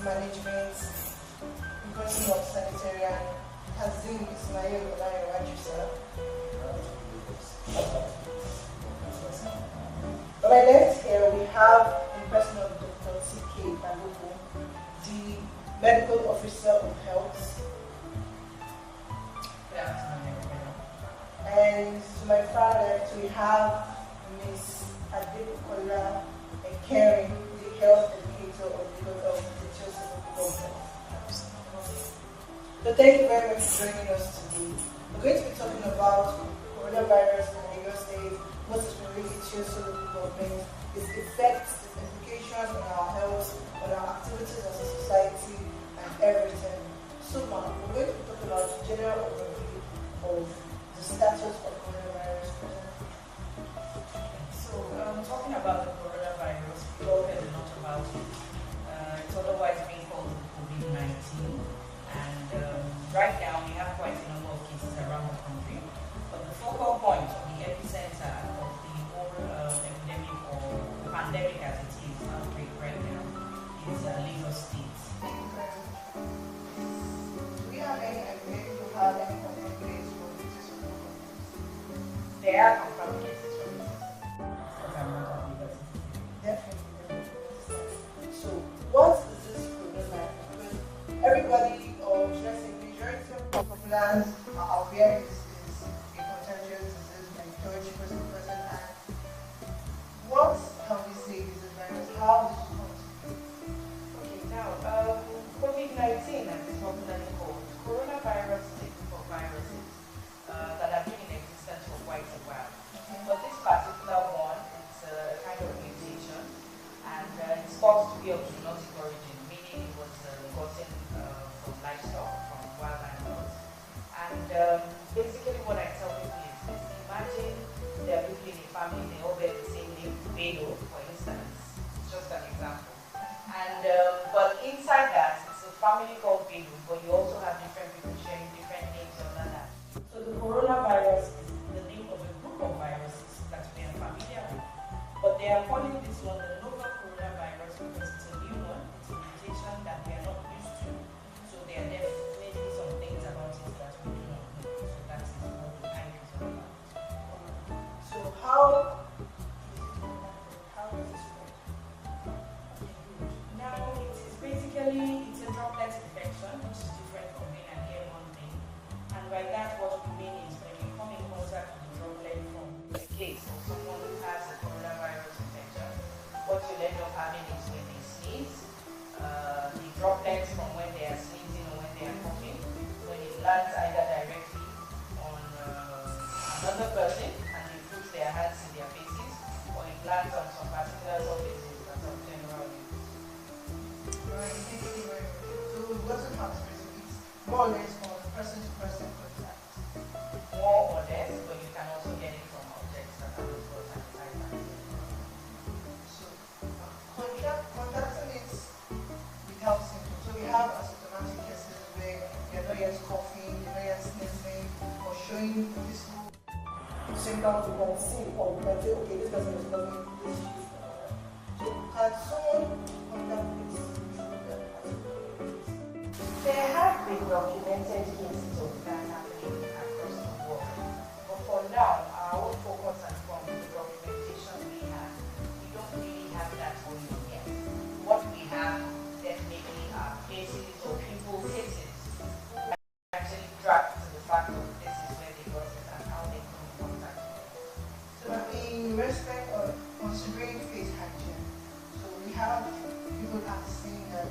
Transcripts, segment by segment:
management, in person of sanitarian, Kazim Ismail Olayiwaju, sir. On my left here, we have in person of Dr. T.K. Balogo, the medical officer of health. And to my far left, we have Ms. Adebukola Ekering, the health educator of the Chelsea Government. So thank you very much for joining us today. We're going to be talking about coronavirus in Lagos State, what is related to Chelsea local government, its effects, its implications on our health, on our activities as a society, and everything. So now, we're going to be talking about the general overview of the status of coronavirus. So, talking about the coronavirus, we all heard a lot about it. It's otherwise being called COVID-19. And right now, we have quite a number of cases around the country. But the focal point of the epicenter of the whole epidemic or pandemic as it is outbreak right now is Lagos State. Thank you very much. Do we have any idea who have any confirmed cases for this? There are confirmed cases for this. Definitely. So, what is this coronavirus? Because everybody, or should I say, majority of populations are aware this is a contagious disease by touch, person to person. And what can we say is this virus? How does it come to be? Okay, now, COVID-19, as it's popularly called, coronavirus is a group of viruses that have been in existence for quite a while. But this particular one, it's a kind of mutation, and it's thought to be of zoonotic origin, meaning it was gotten from livestock, from wild animals. And basically what I tell people is this: imagine they're living in a family, they all bear the same name, Bello, for instance. It's just an example. And but inside that, it's a family called Bello, but you also have different people sharing different names under that. So the coronavirus is the name of a group of viruses that we are familiar with. But they are calling this one the novel coronavirus because it's a new one, it's a mutation that we are not used to. So there are definitely some things about it that we do not know. So that is what the hype is all about. So, how is this spread? Now it is basically it's a droplet infection, which is different from being an airborne thing. And by that what we mean is when you come in contact with the droplet from a case of someone who has a coronavirus infection, what you'll end up having is when they sneeze, the droplets from when they are sneezing or when they are coughing, when it lands either directly on another person and they put their hands in their faces, or it lands on some particular surfaces that are general use. Right, thank you very much. So, what it has basically is more or less on person-to-person contact. More or less, but you can also get it from objects that are also sanitized. So, contacting it without symptoms. So, we have asymptomatic cases where you're not yet coughing, you're not yet sneezing, or showing physical symptoms. You can see, or you can say, okay, this person is having this issue. So, can someone contact this? There have been documented cases of that happening across the world, but for now, our own focus has from the documentation we have. We don't really have that volume yet. What we have definitely are cases or people cases who actually track to the fact of this is where they got it and how they come in contact with it. So, in respect of considering face hygiene, so we have people asking that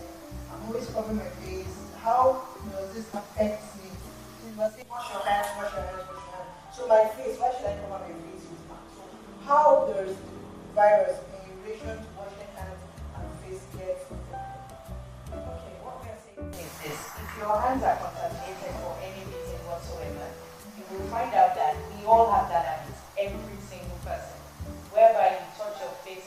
I'm always covering my face. How does this affect me? You must say, wash your hands, wash your hands, wash your hands. So my face, why should I cover my face with mask? So how does the virus in relation to washing hands and face get affected? Okay, what we are saying is this: if your hands are contaminated for any reason whatsoever, you will find out that we all have that habit, every single person, whereby you touch your face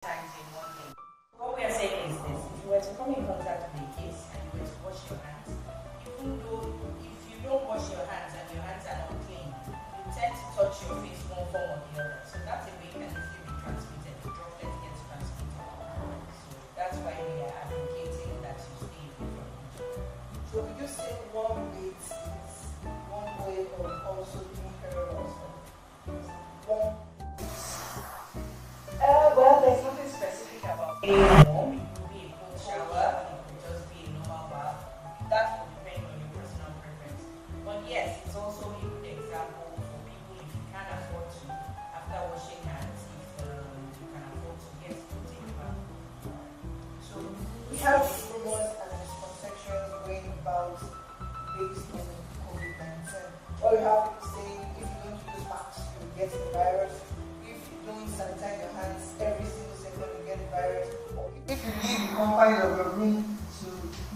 times in one day. What we are saying is this: if you were to come in contact with a case and you were to wash your hands, even though if you don't wash your hands and your hands are not clean, you tend to touch your face one form or the other. So that's a way it can easily be transmitted. The droplet gets transmitted. So that's why we are advocating that you stay warm. It could be a cold shower. It could just be a normal bath. That will depend on your personal preference. But yes, it's also a good example for people if you can afford to, after washing hands, if you can afford to get to take a bath. So we have rumors and misconceptions going about based on COVID-19. What we have people saying, if you don't use masks, you will get the virus. If you don't sanitize your hands every single second, you get the virus. Or if you leave the confines of your room to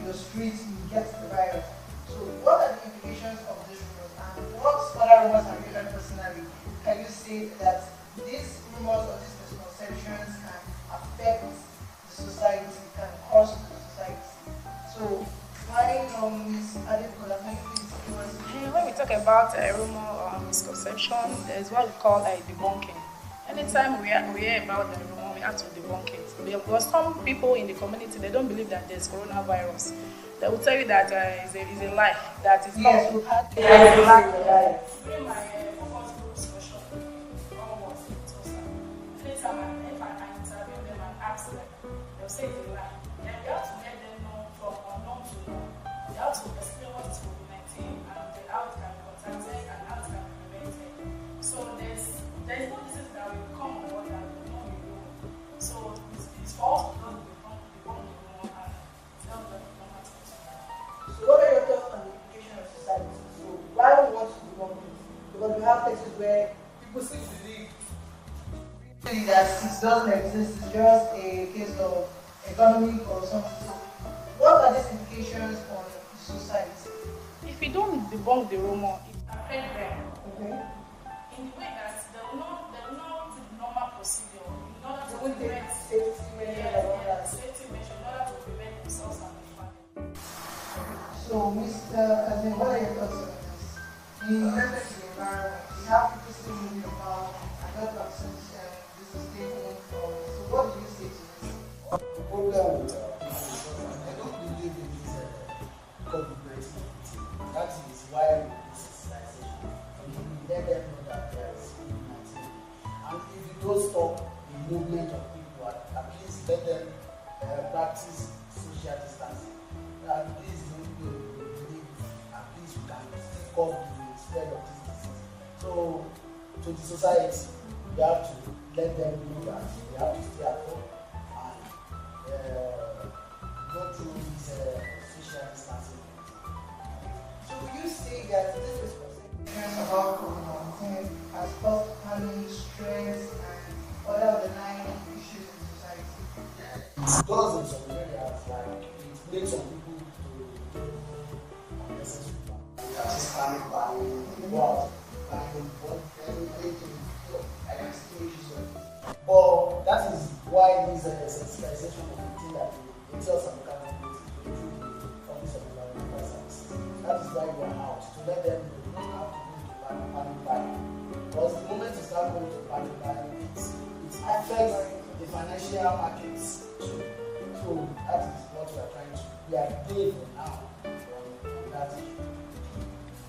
your streets, you get the virus. So what are the implications of these rumors, and what other rumors have you heard personally? Can you say that these rumors or these misconceptions can affect the society, can cause the society? So why Miss Adekola, can you please give us? When we talk about rumor or misconception, there's what we call debunking. Anytime we hear about the rumor, we have to debunk it. Because some people in the community, they don't believe that there's coronavirus. They will tell you that it's a lie, that it's Yes, not. we've had the During my focus group discussion, all was it. Anytime I interview them and ask them, they'll say it's a lie. Then we have to let them know from unknown to known. We have to explain what is COVID-19 and how it can be contacted and how it can be prevented. So there's no disease that will come on board that will not be known. So it's for us to not become the known and tell them no matter what. So what are your thoughts on the implication of society? So why we want to debunk it? Because we have places where people seem to believe really that it doesn't exist, it's just a case of economic or something. So what are these implications on the society? If you don't debunk the rumor, it affects them. Okay. In the way that they will not do the normal procedure in order to They will take prevent safety measures and all that. safety measures in order to prevent themselves and the family. So Mr. Kazim, what are your thoughts on this? In reference to the environment, we have people still moving about and not vaccines this is taking from. So what do you say to this? The problem with people is that they don't believe in this COVID-19. That is why we do sensitization. We let them know that there is COVID-19. And if you don't stop the movement of people, at least let them practice social distancing. At least you believe, at least we can stop the spread of this disease. So, to the society, we have to let them know that they have to stay at home and go through this social distancing. So would you say that this misconception about COVID-19 has caused panic, stress, and other underlying issues in society? It does in some areas, like it makes some people to do unnecessary panic buying, buying, anything, I can see issues of it. But that is why this sensitization of the thing that the sales and accountability to improve the office of environmental services. That is why we are out to let them know how to go to panic buying. Because the moment you start going to panic buying, it affects the financial markets too. So that is what we are trying to. We are doing now on that issue.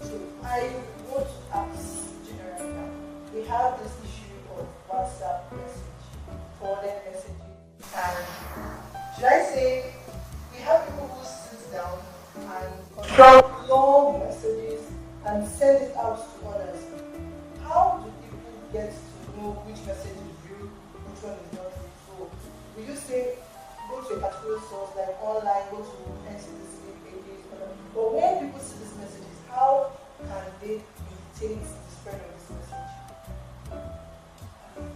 So I want to ask generally now, we have this issue of WhatsApp message, forwarded messages, and should I say we have people who sit down and construct long messages and send it out to others. How do people get to know which message is real, which one is not real? So will you say go to a particular source like online, go to NCDC pages, but when people see these messages, how can they imitate the spread of this message?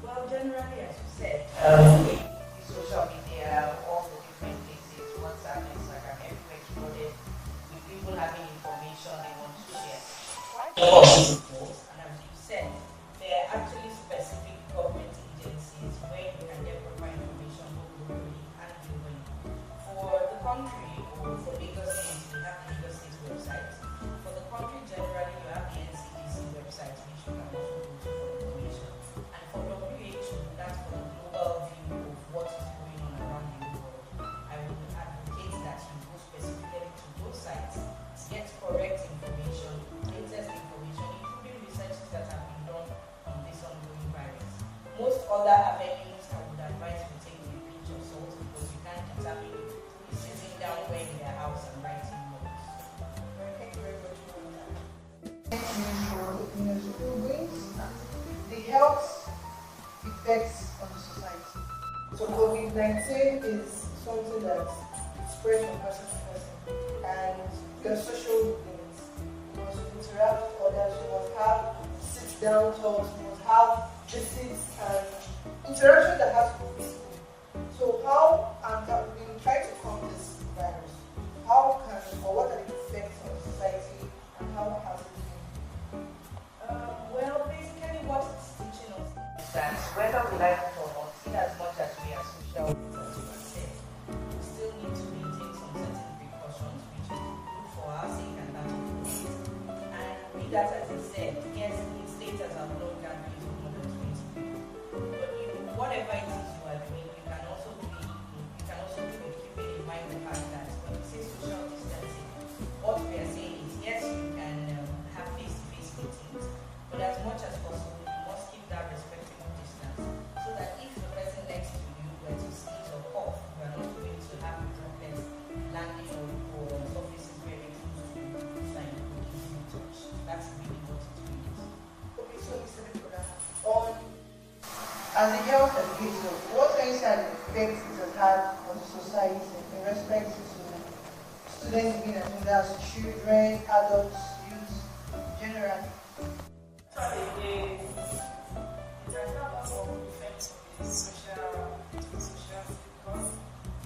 Well, generally, as you said, social media, all the different places, WhatsApp, Instagram, everywhere exploded with people having information they want to share. And as you said, there are actually specific government agencies where you can get proper information both locally and globally. For the country, or for Lagos State, we have the Lagos State website. For the country generally, you have the NCDC website, which you can also go to for information. And for WHO, that's for the global view of what is going on around the world. I would advocate that you go specifically to those sites to get correct information, latest information, including researches that have been done on this ongoing virus. Most other avenues, I would advise you take a pinch of salt because So COVID-19 is something that spreads from person to person, and your social beings. You must interact with others. You must have sit-down talks. You must have visits and interaction that has to be physical. So how have we been trying to combat this virus? How can or what are the effects on society, and how has it been? Well, basically what it's teaching us is that whether we like it or not, in as much as we are social beings, we still need to maintain some certain precautions, which is good for our sake and that of the kids. And we that, as I said, yes, in states as have low gatherings of more than 20 people. But whatever it is you are doing, you can also do it keeping in mind the fact that when we say social distancing, what we are saying is yes, you can have face-to-face meetings, but as much as possible, you must keep that respectable distance so that if the person next to you were to sneeze or cough, you are not going to have droplets landing or surfaces very close to you that you could easily touch. That's really what it means. Okay, so Mr. Nicola, on as a health educator, what can you say are the effects it has had on the society in respect to students being attended as children, adults, youth, generally? Sorry, it has had some effects on the social because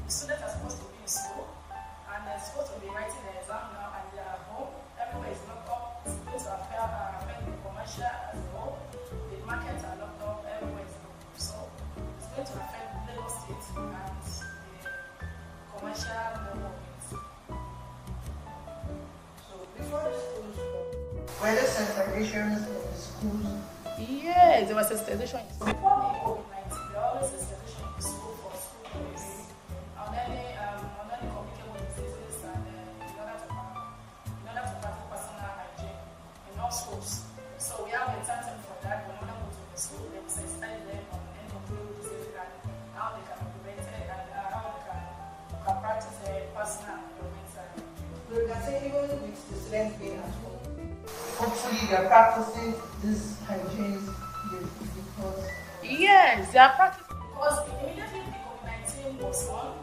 the students are supposed to be in school and they're supposed to be writing the exam now and they are at home. Everywhere is locked up. It's going to affect the commercial as well. The markets are locked up. Everywhere is locked up. So it's going to affect Lagos State and the commercial development. So before the schools, were there segregations in the schools? Yes, there was a sensation. Before the COVID-19, there always a sensation in school for school boys. On any communicable diseases and in order to practice personal hygiene in all schools. So we have a timetable for that. When we go to the school, they sensitize them on any communicable diseases and how they can be prevented and how they can practice personal hygiene. So you can say even with the students being at home, hopefully they are practicing this hygiene because Yes, they are practicing because immediately the COVID-19 was on,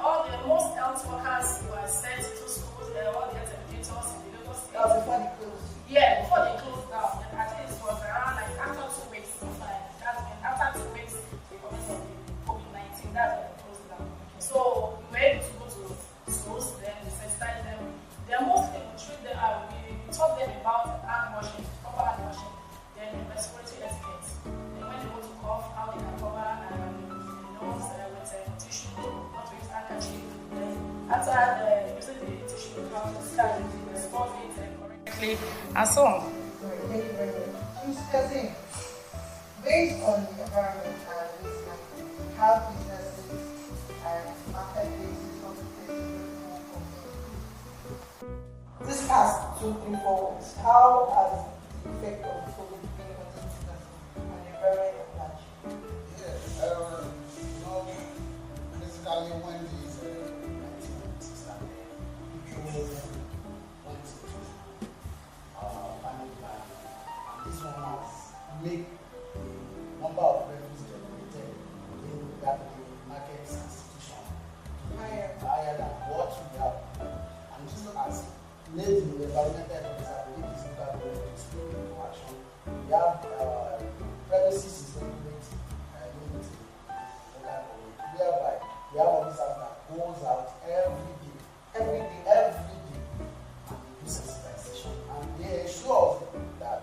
all the most health workers were sent to schools, all the health educators in the local state. that was before they closed. Yeah, before they closed down. And I think it was around like after 2 weeks. That's when after 2 weeks they commenced on the COVID-19. That's when they closed down. So we were able to go to schools, then we sensitized them. They're mostly we treat them. We taught them about hand washing, proper hand washing, then respiratory etiquette. Then when they go to cough, how they can cover the nose with tissue, not to use handkerchief. Then after using the tissue, how to start respond it correctly, and so on. Great, thank you very much. Mr. Kazim, based on the environment and this, we have businesses and marketplaces, public places, where people come in. This past 2, 3, 4 weeks, how has the effect of COVID been on the business and the environment at large? Basically when these 19 started, people went to panic buy, and this one has made the number of revenues generated in that the market institution higher than what we have, and this has made the environmental responsibility is not going to speak into action. We have premises is limited, whereby we have officers that goes out every day, and they do sensitization, and they ensure that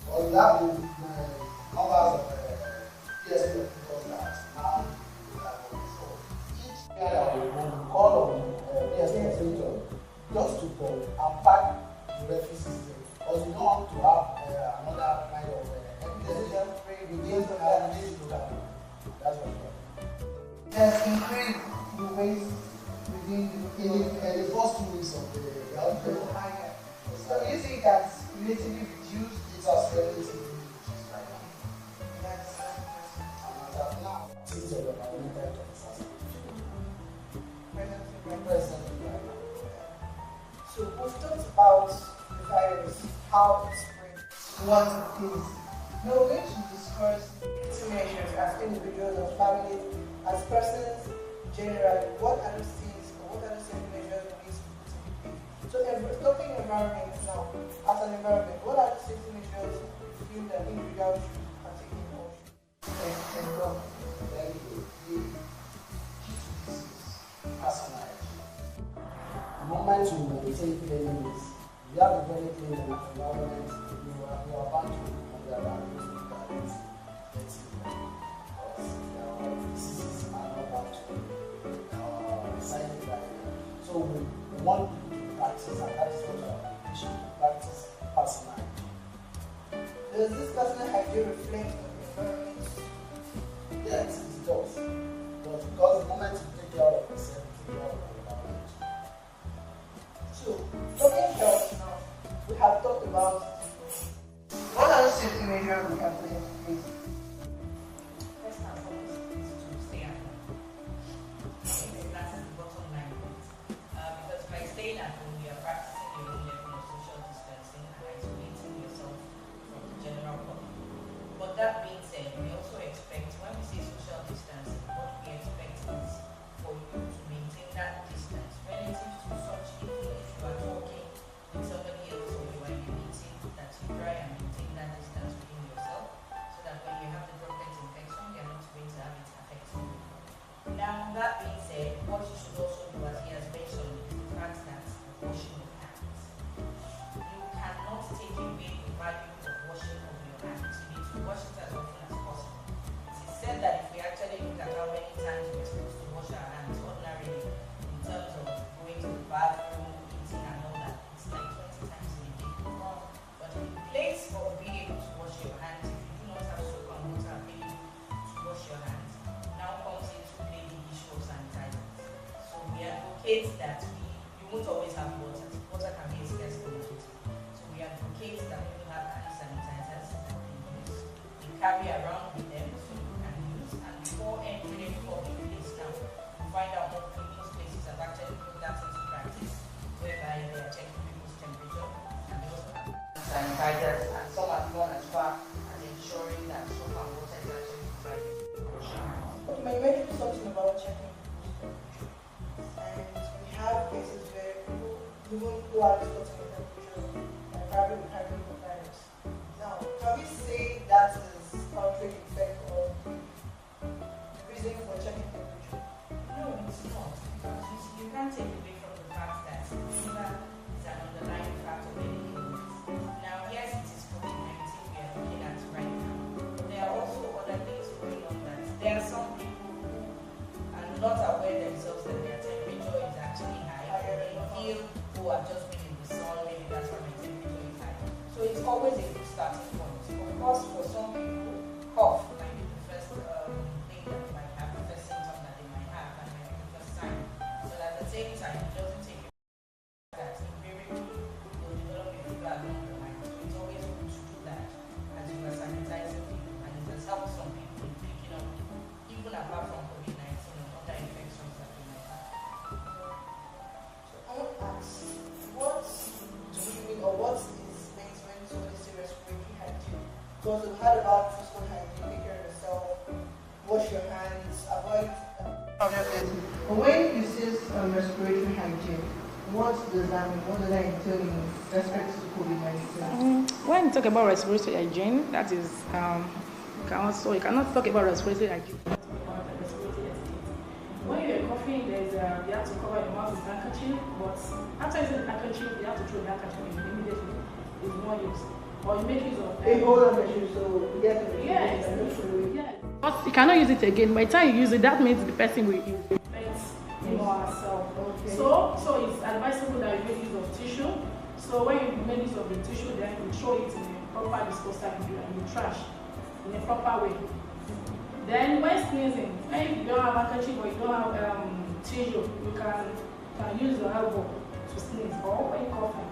we have the numbers of PSP officers that now so each year that we call on PSP officers just to go and pack the refuse system, because we don't want to have another kind of evidence within the program. That's what we are. Has increased the waste within In the first 2 weeks of the outbreak, higher. So you see it has relatively reduced. it has relatively reduced right now. That's And as of now, things of the environmental officers presently. presently right now. So we've talked about the virus, how it spreads, what it is. Now we're going to discuss safety measures as individuals and families as persons generally, what are those things or what are those safety measures we need to put in place? So talking environment now, as an environment, what are the safety measures you feel that individuals are taking on? Personalized. The moment you meditate cleanliness, you have a very clean environment, you are bound to be around those people that is dirty, because their diseases are not bound to residing by them. So we want people to practice, and that is what we should practice personal hygiene. Does this personal hygiene reflect on the environment? Yes, it does. But because the moment you take care of yourself, you take care of the environment. So, talking health now, we have talked about what are the safety measures we can put in place? First and foremost is to stay at home. That is the bottom line. Because by staying at home, you are practicing your own level of social distancing and isolating yourself from the general public. But that being said, we also expect, when we say social distancing, what we expect is for you to maintain that distance relative to such people. If you are talking with somebody else or you are in a meeting, that you try and maintain that distance within yourself so that when you have the droplet infection, they are not going to have it affecting you. Now, that being said, what you should also do, as he has mentioned, is the fact that washing of hands. You cannot take away the value of washing of your hands. You need to wash it as often as possible. It is said that if we actually look at how many times we're supposed to wash our hands ordinarily, in terms of going to the bathroom, eating and all that, it's like 20 times in a day. But in place of being able to wash your hands, if you do not have soap and water available to wash your hands, now comes into play the issue of sanitizers. So we advocate that you won't always have water. Water can be a scarce commodity. So we advocate that people have hand sanitizers that they carry around with them so you can use. And before entering any public place now, we find out more people's places have actually put that into practice, whereby they are checking people's temperature and they also have sanitizers, and some have gone as far as ensuring that soap and water is actually provided. Okay, you mentioned something about checking people's temperature. And we have cases where people, even who are reporting a temperature, and probably with having the virus. Now, can we say that is countering effect or the reason for checking temperature? No, it's not. Because you can't take away from the fact that fever is an underlying factor of any illness. Now, yes, it is COVID-19 we are looking at right now. But there are also other things going on that there are some people who are not aware themselves that their temperature is actually high. They feel, oh, I've just been in the sun, maybe that's why my temperature is high. So it's always a good starting point. Of course, for some people, cough might be the first thing that they might have, the first symptom that they might have, and might be the first sign. But at the same time, it doesn't take that invariably will develop a fever along the line. So it's always good to do that as you are sanitizing people, and it has helped some people in picking up, even apart from COVID-19 and other infections that they might have. So I want to ask, what do you mean or what is meant when somebody says respiratory hygiene? Because we've heard about physical hygiene, take care of yourself, wash your hands, avoid but when you say respiratory hygiene, what does that mean? What does that entail in respect to COVID-19? When you talk about respiratory hygiene, that is, you cannot talk about respiratory hygiene. When you're coughing, you have to cover your mouth with handkerchief, but after using the handkerchief, you have to throw the handkerchief immediately. It's more use. Or you make use of They hold on the shoe, so you get to yes. But you cannot use it again. By the time you use it, that means the person will use it. Herself. Okay. So it's advisable that you make use of tissue. So when you make use of the tissue, then you throw it in a proper disposal and you trash in a proper way. Then when sneezing, when you don't have handkerchief or you don't have tissue, you can use your elbow to sneeze. Or when you coughing,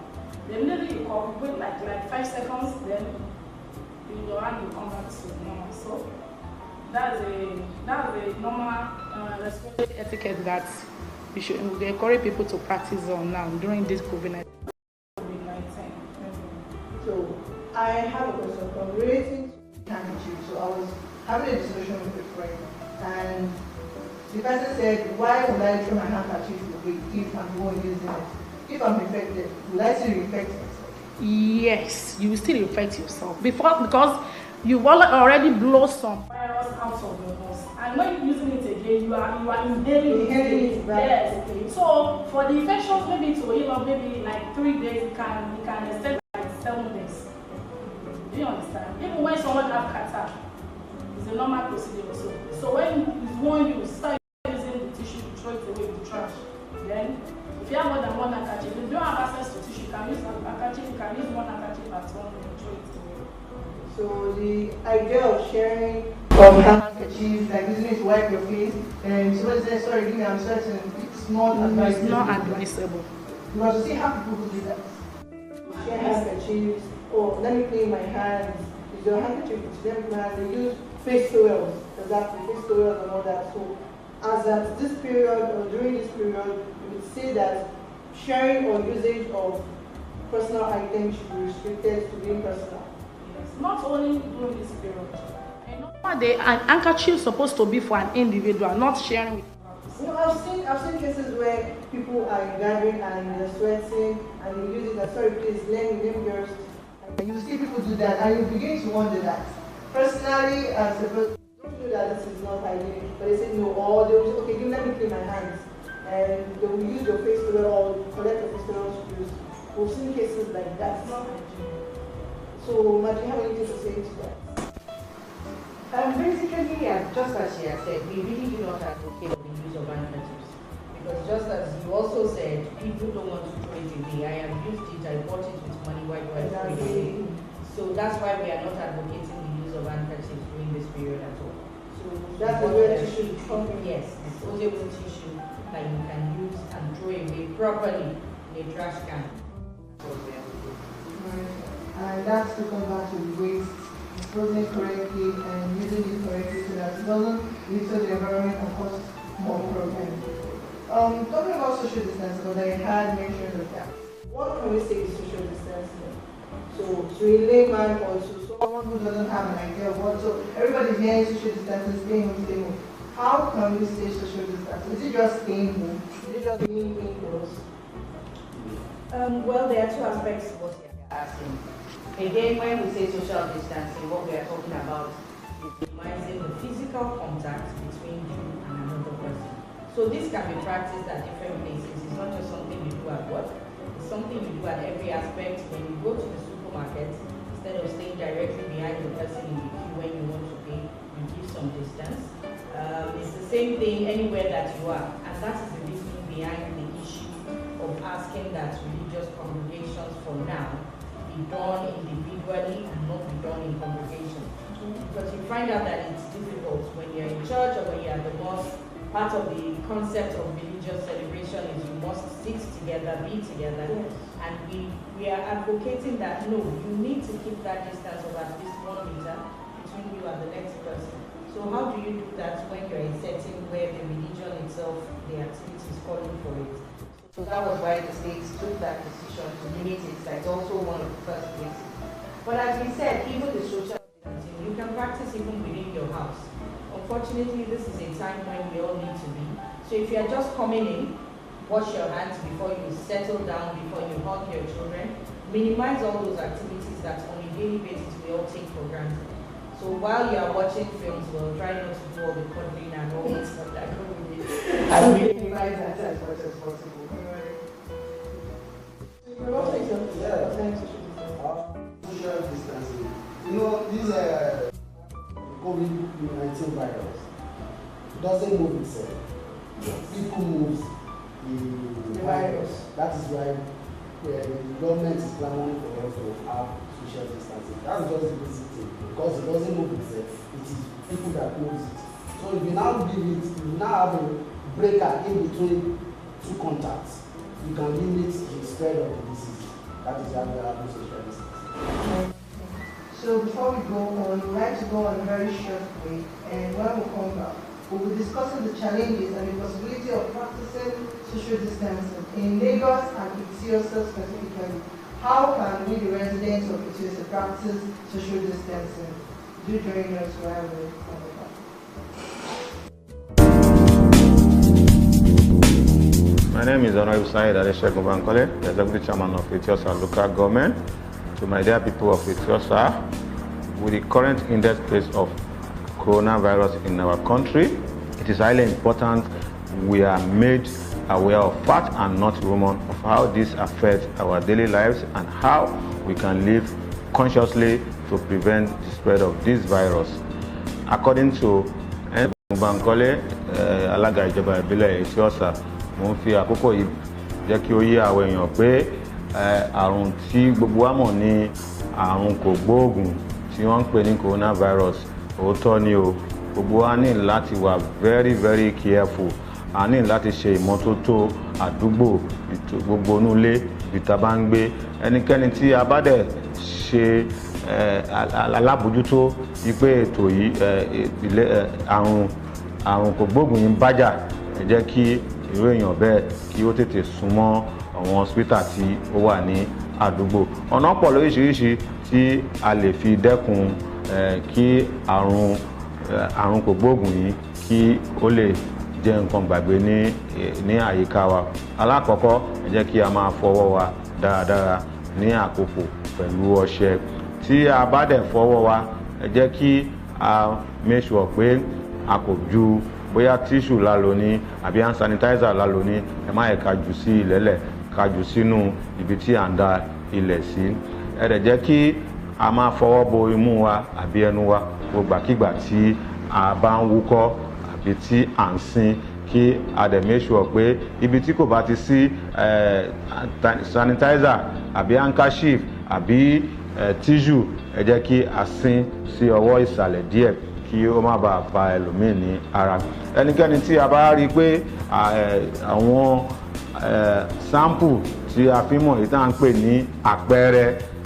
then immediately you cough, you wait like 5 seconds, then your hand will come back to normal. So that's a normal respiratory etiquette that we should encourage people to practice on now during this COVID-19. So I have a question from relating to handkerchief. So I was having a discussion with a friend, and The person said, why would I throw my handkerchief away if I'm the one using it? If I'm infected, will I still infect myself? Yes, you will still infect yourself because you've already blown some virus out of your nose, and when you're using it again, you are inhaling it. Yes. Okay. So for the infections, maybe to maybe like 3 days, it can extend like 7 days. Do you understand? Even when someone have catarrh, it's a normal procedure also. So when it's one use, start using the tissue, throw it away with the trash. Then, if you have more than one handkerchief, if you don't have access to tissue, you can use one handkerchief, you can use one handkerchief at one and throw it away. So the idea of sharing handkerchiefs, like using it to wipe your face, and someone says, sorry, give me, I'm certain, it's not advisable. It's not advisable. Because you see how people who do that. Share handkerchiefs, or let me clean my hands. Use your handkerchief to them, they use face towels, exactly, face towels and all that. So as at this period or during this period, we would say that sharing or usage of personal items should be restricted to being personal. Yes. Not only during this period. An handkerchief is supposed to be for an individual, not sharing with others. You know, I've seen cases where people are gathering and they're sweating and they use it as, sorry, please, let me first. And you see people do that and you begin to wonder that. Personally, as a person, don't know that this is not hygienic, but they say no, or they will say, okay, let me clean my hands. And they will use your face towel or collect your face towel to use. We've seen cases like that. It's not hygienic. So, Matt, do you have anything to say to that? Basically, just as she has said, we really do not advocate the use of handkerchiefs. Because just as you also said, people don't want to throw it away. I have used it, I bought it with money, why do I throw it away? So that's why we are not advocating the use of handkerchiefs during this period at all. So that's the way tissue is coming. Yes, disposable tissue that you can use and throw away properly in a trash can. And that's to come back to the waste, disposing correctly and using it correctly so that it doesn't litter the environment and cause more problems. Talking about social distancing, because I had mentioned of that. What can we say is social distancing? So to a layman or to someone who doesn't have an idea of what, so everybody's hearing social distancing, staying home, staying home. How can we say social distancing? Is it just staying home? Is it just being indoors? Well, there are two aspects to what you're asking. Again, when we say social distancing, what we are talking about is minimizing the physical contact between you and another person. So this can be practiced at different places. It's not just something you do at work. It's something you do at every aspect. When you go to the supermarket, instead of staying directly behind the person in the queue when you want to pay, you give some distance. It's the same thing anywhere that you are. And that is the reason behind the issue of asking that religious congregations for now be done individually and not be done in congregation. Because you find out that it's difficult when you're in church or when you're at the mosque. Part of the concept of religious celebration is you must sit together, be together. Yes. And we are advocating that no, you need to keep that distance of at least 1 meter between you and the next person. So how do you do that when you're in a setting where the religion itself, the activity is calling for it? So that was why the states took that decision to limit it. That's also one of the first places. But as we said, even the social distancing, you can practice even within your house. Unfortunately, this is a time when we all need to be. So if you are just coming in, wash your hands before you settle down, before you hug your children. Minimize all those activities that on a daily basis we all take for granted. So while you are watching films, we'll try not to do all the cuddling and all that stuff that go with it. And minimize that as much as possible. Social distancing. You know, this COVID-19 virus doesn't move itself. People moves the virus. That is why the government is planning for us to have social distancing. That's just the basic thing. Because it doesn't move itself. It is people that moves it. So if you now give it, if you now have a breaker in between two contacts, you can limit the spread of the disease. That is how we have social distancing. So before we go on, we'd like to go on a very short break, and when we come back, we'll be discussing the challenges and the possibility of practicing social distancing in Lagos and Etiosa specifically. How can we, the residents of Etiosa, practice social distancing? Do join us while we come back. name is Honorable Said Adeshegun Bankole, the Executive Chairman of Etiosa Local Government. To my dear people of Etiosa, with the current index case of coronavirus in our country, it is highly important we are made aware of fact and not rumor of how this affects our daily lives and how we can live consciously to prevent the spread of this virus. According to Bankole, alága ìjọba ìbílẹ̀ Etiosa, mo ń fi àkókò yìí jẹ́ kí ó yé àwọn èèyàn pé àrùn tí gbogbo wa mọ̀ ní àrùn kògbóògùn tí wọ́n ń pè ní coronavirus òótọ́ ni o. Gbogbo wa ní láti wà very careful. A ní láti ṣe ìmọ́tótó àdúgbò gbogbo inúlé ibi tá bá ń gbé. Ẹnikẹ́ni tí a bá dẹ̀ ṣe alábòjútó wípé ètò yìí àrùn kògbóògùn yìí ń bájà, ẹ jẹ́ kí irú èèyàn bẹ́ẹ̀ kí ó tètè súnmọ́ àwọn hospital tí ó wà ní àdúgbò. Ọ̀nà pọ̀ lóríṣiríṣi tí a lè fi dẹ́kun kí àrùn kògbóògùn yìí kí ó lè jẹ́ nǹkan gbàgbé ní àyíká wa. Alákọ̀ọ́kọ́, ẹ jẹ́ kí a máa fọwọ́ wa dáradára ní àkókò pẹ̀lú ọṣẹ. Tí a bá dẹ̀ fọwọ́ wa, ẹ jẹ́ kí a make sure pé a kò ju bóyá tissue la lò ní àbí hand sanitizer la lò ní. Ẹ má yẹ ká jù sí ilẹ̀lẹ̀, ká jù sínú ibi tí à ń da ilẹ̀ sí. Ẹ dẹ̀ jẹ́ kí a máa fọwọ́ bo imú wa àbí ẹnu wa gbogbogbàkígbà tí a bá ń wúkọ́ àbí tí à ń sín, kí a dẹ̀ make sure pé ibi tí kò bá ti sí sanitizer àbí handkerchief àbí tissue, ẹ jẹ́ kí a sín sí ọwọ́ ìsàlẹ̀ díẹ̀ kí ó má bàa ba ẹlòmíì ní ara. Ẹnikẹ́ni tí a bá rí i pé àwọn sample tí a fi mọ̀ èyí tá à ń pè ní àpẹẹrẹ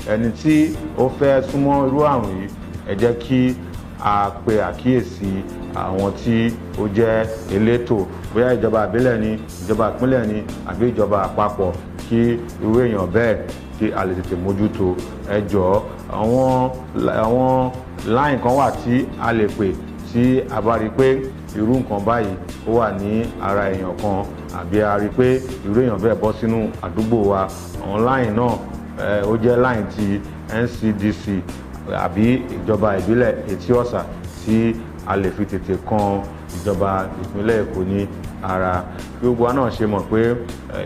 ẹni tí ó fẹ́ súnmọ́ irú àrùn yìí, ẹ jẹ́ kí a pe àkíyèsí àwọn tí ó jẹ́ elétò, bóyá ìjọba ìbílẹ̀ ni, ìjọba ìpínlẹ̀ ni àbí ìjọba àpapọ̀, kí irú èèyàn bẹ́ẹ̀ kí a lè tètè mójútó. Ẹ jọ̀ọ́, àwọn line kan wà tí a lè pè tí a bá rí pé irú nǹkan báyìí ó wà ní ara èèyàn kan àbí a rí pé irú èèyàn bẹ́ẹ̀ bọ́ sínú àdúgbò wa. Àwọn line náà ó jẹ́ line ti NCDC àbí ìjọba ìbílẹ̀ Etiosa tí a lè fi tètè kan ìjọba ìpínlẹ̀ Èkó ní ara. Bí gbogbo wa náà ṣe mọ̀ pé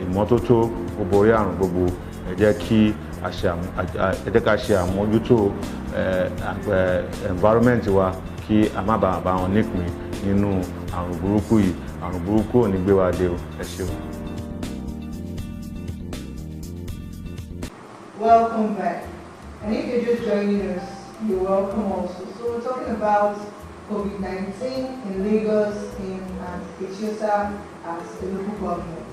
ìmọ́tótó ó borí àrùn gbogbo, ẹ jẹ́ kí ká ṣe àmójútó environment wa kí a má bàa bá wọn nípìn nínú àrùn burúkú yìí. Àrùn burúkú ò ní gbé wa dé o. Ẹ ṣeun. Welcome back. And if you're just joining us, you're welcome also. So we're talking about COVID-19 in Lagos, in Etiosa as the local government.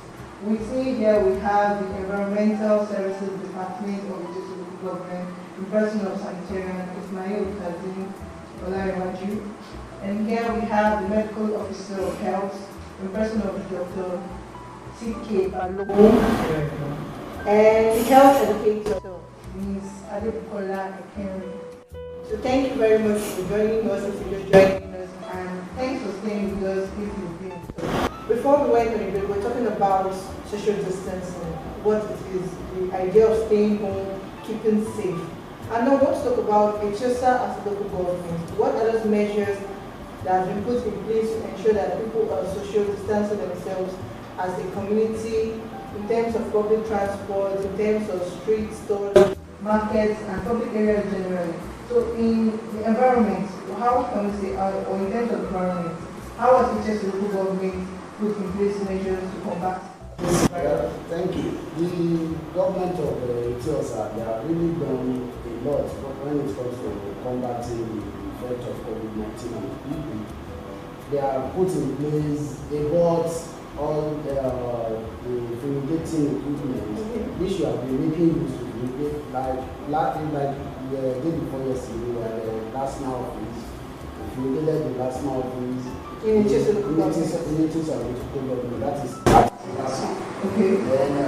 With me here we have the Environmental Services Department of Etiosa local government, in person of Sanitarian Ismail Kazim Olarimaju. And here we have the Medical Officer of Health, in person of Dr. T.K. Balogun, and the Health Educator, Ms. Adebukola Ekenri. So thank you very much for joining us, if you're just joining us, and thanks for staying with us if you've been. Before we went on a break, we're talking about social distancing, what it is, the idea of staying home, keeping safe. And now I want to talk about Etiosa as a local government. What are those measures that have been put in place to ensure that people are social distancing themselves as a community, in terms of public transport, in terms of street stores, markets, and public areas generally? So in the environment, how can we say, or in terms of environment, how has Etiosa local government put in place measures to combat this virus? Thank you. The government of Etiosa, they have really done a lot when it comes to combating the effect of COVID-19 on people. They have put in place, they bought all the fumigating equipment, which you have been making use to fumigate, like the day before yesterday, where the plasma office, fumigated the plasma office, communities of the government, that is okay. Then the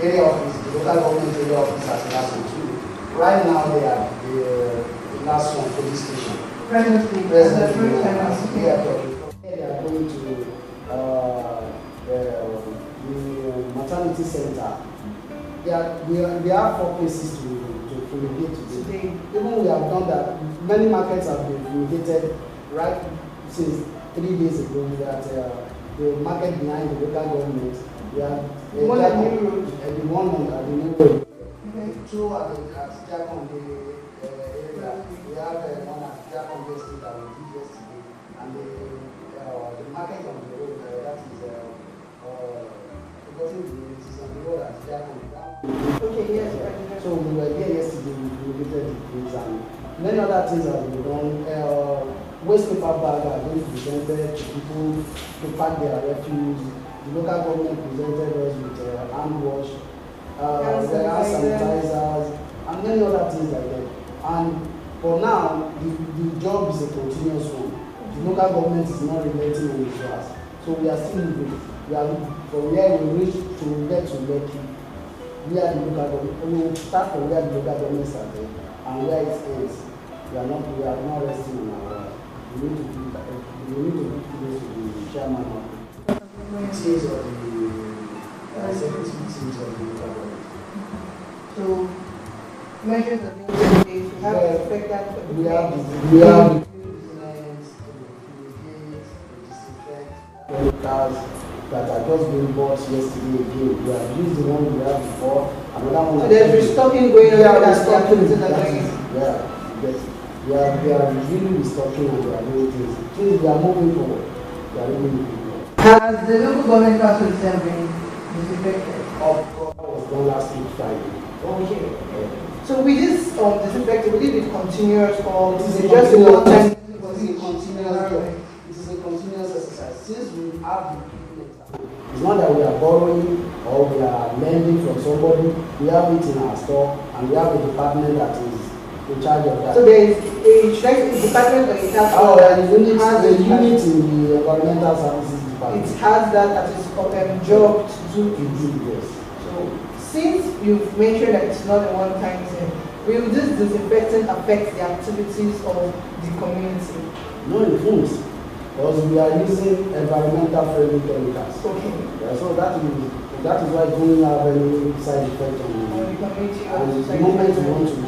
area office, the local government area office has last one too. Right now they are the last one police station. Presently, they are going to maternity center. We have 4 places to fumigate today. Even we have done that. Many markets have been fumigated right since 3 days ago. That the market behind the local government. We have the one at New Road and the one at the New Road. Two at Jakon area. We have one at Jakon Street that we did yesterday, and the market on the road that is forgotten the is on the road at Jakon. Okay, yes. So we were there yesterday. We visited the place and many other things have been done. Waste paper bags are being presented to people to pack their refuse. The local government presented us with hand wash, hand sanitizers, and many other things like that. And for now, the job is a continuous one. The local government is not relenting on its grass. So we are still moving. We are from where we reach to get to Lekki. We are the local government. We will start from where the local government started and where it ends. We are not resting on our rights. We need to do that. We need to give kudos to the chairman of the teams of the executive teams of the local government. So measures are being taken in place. We have to expect that. We have the business, the disinfect chemicals that are just being bought yesterday again. We have used the one we had before. Another one. So there's restocking going on. Yeah, restocking. Yeah, yes. We are really restocking and we are doing things. Since we are moving forward, we are really moving forward. Has the local government council itself been disinfected? Of course, that was done last week Friday. Okay. So with this disinfecting, will it be continuous or It is a just one time? It is a continuous exercise. Since we have the equipment, it's not that we are borrowing or we are lending from somebody. We have it in our store and we have a department that is in charge of that. So there is a department or a task force that unit in the environmental services department. It has that as its job to do. Yes. So since you've mentioned that it's not a one-time thing, will this disinfecting affect the activities of the community? No, it won't. Because we are using environmental friendly chemicals. Okay. Yeah, so that is why it won't have any side effect on the community. And the moment we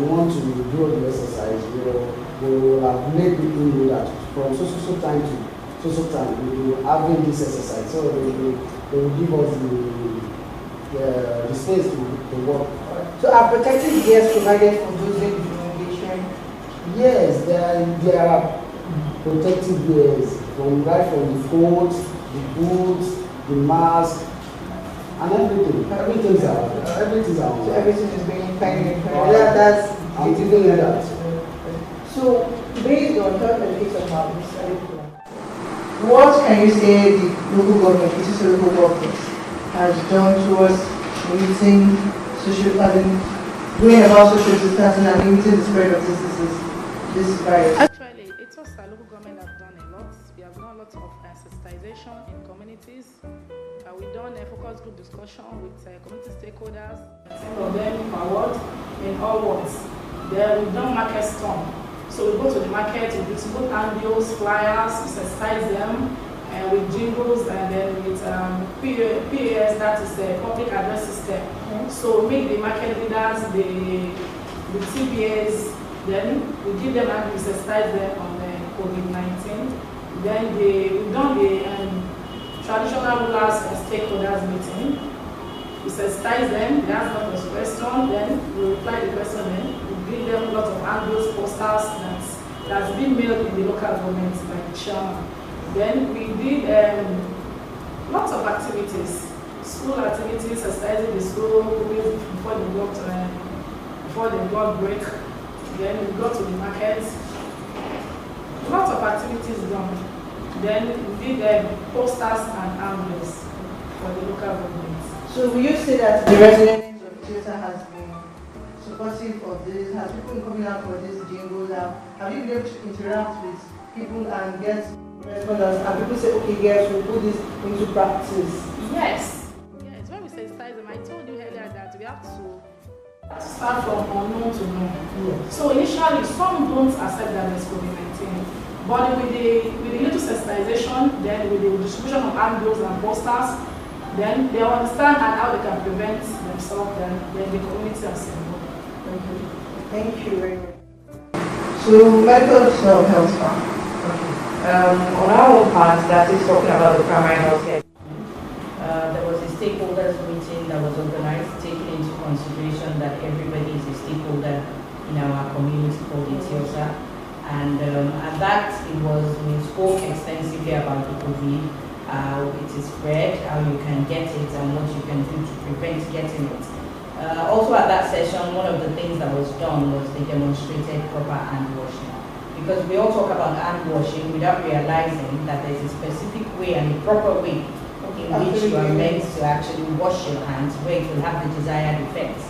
want to do the exercise, we will have made people know that from so time to so time we will having this exercise. So they will give us the space to work. So are protective gears provided for those in fumigation? Yes, there are protective gears from the coats, the boots, the mask, and everything. Everything's out. So everything is being kindly. That's that. So based on health education habits, what can you say the local government, the local government, has done towards limiting going about social distancing and limiting the spread of this virus? Actually, it's also local government have done a lot. We have done a lot of sensitization in communities. We've done a focus group discussion with community stakeholders. Some of them forward in all wards. Then we've done market storm. So we go to the market, we distribute handbills, flyers, we sensitize them with jingles and then with PAS, that is the public address system. So we make the market leaders, the TBAs, then we give them and we sensitize them on COVID-19. Then we've done the traditional rulers and stakeholders meeting. We sensitize them, they ask them a question, then we reply the question, then we give them a lot of handbills, posters that's been mailed in the local government by the chairman. Then we did lots of activities, school activities, sensitizing the school before the got break. Then we go to the markets. Lots of activities done. Then we did posters and handbills for the local government. So will you say that the residents of Toyota has been supportive of this? Has people been coming out for this jingle now? Have you been able to interact with people and get responses? And people say, okay, yes, we'll put this into practice? Yes. Yes, when we sensitize them, I told you earlier that we have to start from unknown to known. Yes. So initially, some don't accept that there's COVID-19. But with the little sensitization, then with the distribution of handbills and posters, Then they understand and how they can prevent themselves, then the community as a whole. Thank you very much. So, methods of health farm. On our own part, that is talking about the primary health care. There was a stakeholders meeting that was organized, taking into consideration that everybody is a stakeholder in our community called Etiosa. And at that, we spoke extensively about the COVID, how it is spread, how you can get it, and what you can do to prevent getting it. Also at that session, one of the things that was done was they demonstrated proper hand washing. Because we all talk about hand washing without realizing that there's a specific way and a proper way in which you are meant to actually wash your hands where it will have the desired effects.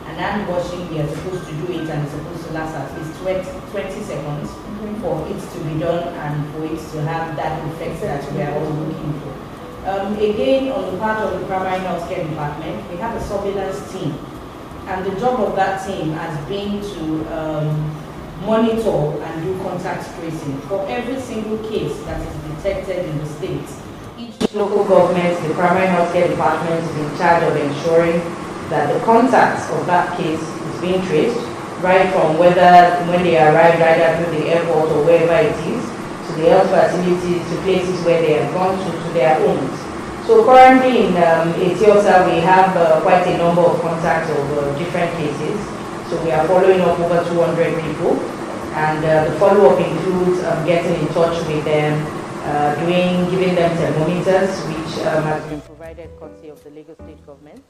And hand washing, we are supposed to do it and it's supposed to last at least 20 seconds for it to be done and for it to have that effect that we are all looking for. Again, on the part of the primary health care department, we have a surveillance team. And the job of that team has been to monitor and do contact tracing for every single case that is detected in the state. Each local government, the primary health care department is in charge of ensuring that the contacts of that case is being traced, right from when they arrived either through the airport or wherever it is, to the health facilities, to places where they have gone to their homes. So currently in Ethiopia, we have quite a number of contacts of different cases. So we are following up over 200 people, and the follow-up includes getting in touch with them, giving them thermometers, which has been provided courtesy of the Lagos State government.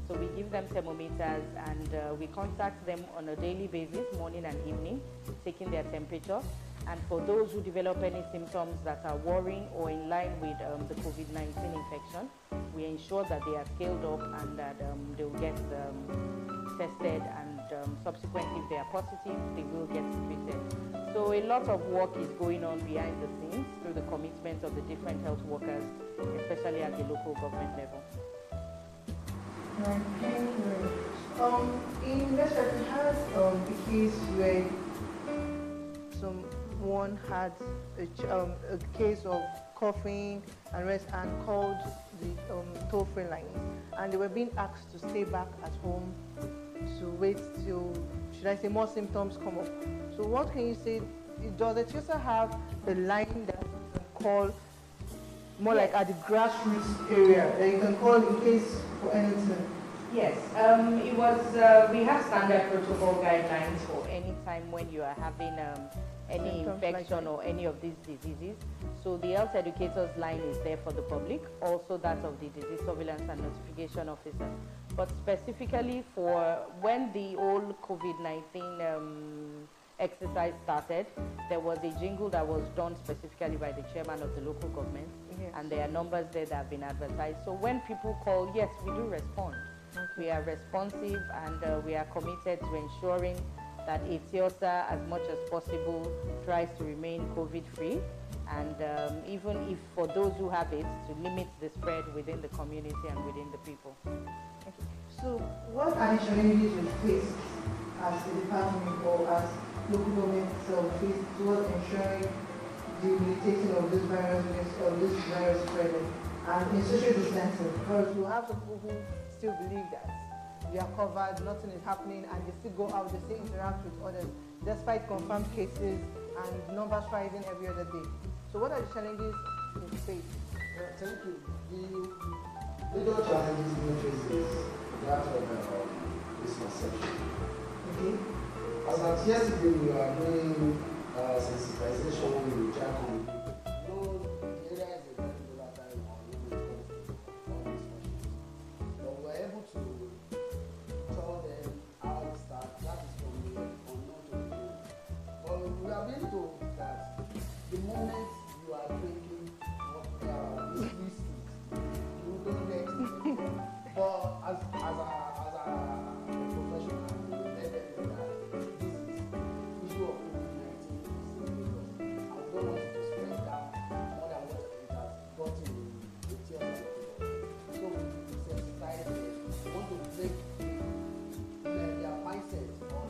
So we give them thermometers and we contact them on a daily basis, morning and evening, taking their temperature. And for those who develop any symptoms that are worrying or in line with the COVID-19 infection, we ensure that they are scaled up and that they will get tested, and subsequently if they are positive, they will get treated. So a lot of work is going on behind the scenes through the commitment of the different health workers, especially at the local government level. Right, thank you. In this we had a case where someone had a case of coughing and rest and called the toll-free line, and they were being asked to stay back at home to wait till, should I say, more symptoms come up. So what can you say? Does the TSA have the line that you can call more like at the grassroots area that you can call in case for anything? Yes, it was. We have standard protocol guidelines for any time when you are having any infection or any of these diseases. So the health educators line is there for the public, also that of the disease surveillance and notification officer. But specifically for when the whole COVID-19 exercise started, there was a jingle that was done specifically by the chairman of the local government, and there are numbers there that have been advertised. So when people call, yes, we do respond. We are responsive, and we are committed to ensuring that Etiosa, as much as possible, tries to remain COVID-free, and even if for those who have it, to limit the spread within the community and within the people. Okay. So what are the challenges you face as a department or as local government face towards ensuring the limitation of this virus spreading and in social distancing? Because we have some people who still believe that we are covered, nothing is happening, and they still go out, they still interact with others, despite confirmed cases and numbers rising every other day. So what are the challenges you face? Thank you. The major challenges we face is that of misconception. Okay. As of yesterday, we are doing sensitization with the community. No, the area is a very volatile one when it comes to all these questions. But we are able to tell them how it starts. That is from the unknown to the known. But we are being told that the moment you are drinking whiskey, you don't get it. But as a professional, we let them know that this is issue of COVID-19 in Lagos. I don't want it to spread down more than what it has gotten in the tier of people. So we sensitize them. We want to break their mindset on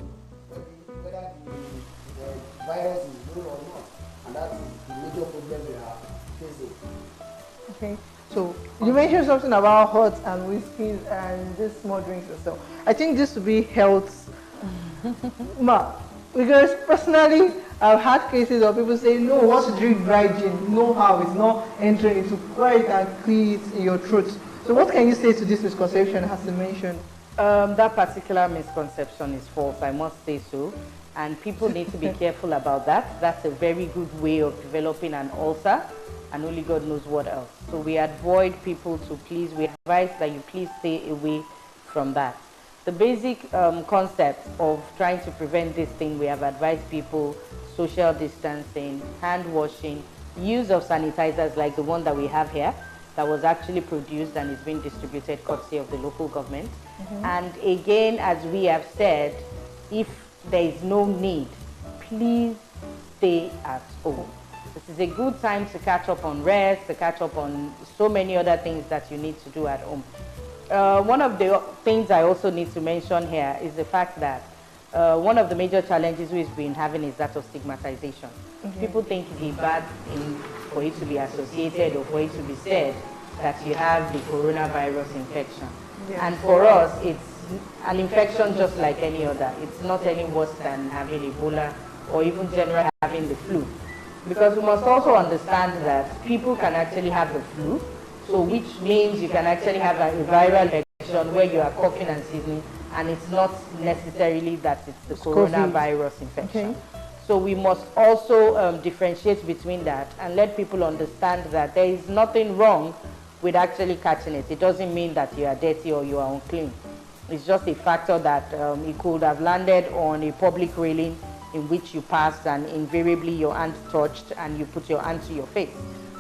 whether the virus is real or not. And that's the major problem we are facing. Okay. So you mentioned something about hot and whiskeys and just small drinks and stuff. I think this would be health. Because personally, I've had cases of people saying, no, want to drink dry gin. No how, it's not entering into quite and clean in your throat. So what can you say to this misconception as you mentioned? That particular misconception is false, I must say so. And people need to be careful about that. That's a very good way of developing an ulcer, and only God knows what else. So we advise people to please, we advise that you please stay away from that. The basic concept of trying to prevent this thing, we have advised people social distancing, hand washing, use of sanitizers like the one that we have here that was actually produced and is being distributed courtesy of the local government. And again, as we have said, if there is no need, please stay at home. This is a good time to catch up on rest, to catch up on so many other things that you need to do at home. One of the things I also need to mention here is the fact that one of the major challenges we've been having is that of stigmatization. People think it is bad for it to be associated or for it to be said that you have the coronavirus infection. And for us, it's an infection just like any other. It's not any worse than having Ebola or even generally having the flu. Because we must also understand that people can actually have the flu, so which means you can actually have a viral infection where you are coughing and sneezing, and it's not necessarily that it's the coronavirus infection. So we must also differentiate between that and let people understand that there is nothing wrong with actually catching it. It doesn't mean that you are dirty or you are unclean. It's just a factor that it could have landed on a public railing in which you passed and invariably your hand touched and you put your hand to your face.